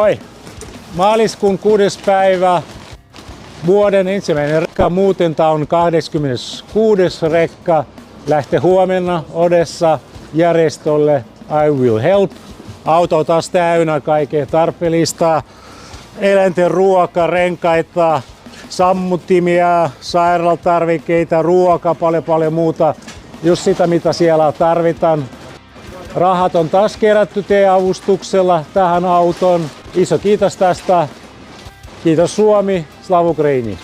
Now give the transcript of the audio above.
Moi! Maaliskuun 6. päivä. Vuoden ensimmäinen rekka. Muuten tää on 26. rekka. Lähtee huomenna Odessa järjestölle I Will Help. Auto on taas täynnä kaikkea tarpeellista. Eläinten ruoka, renkaita, sammuttimia, sairaalatarvikkeita, ruoka, paljon muuta. Just sitä mitä siellä tarvitaan. Rahat on taas kerätty avustuksella tähän autoon. Iso kiitos tästä. Kiitos Suomi, Slava Ukraini.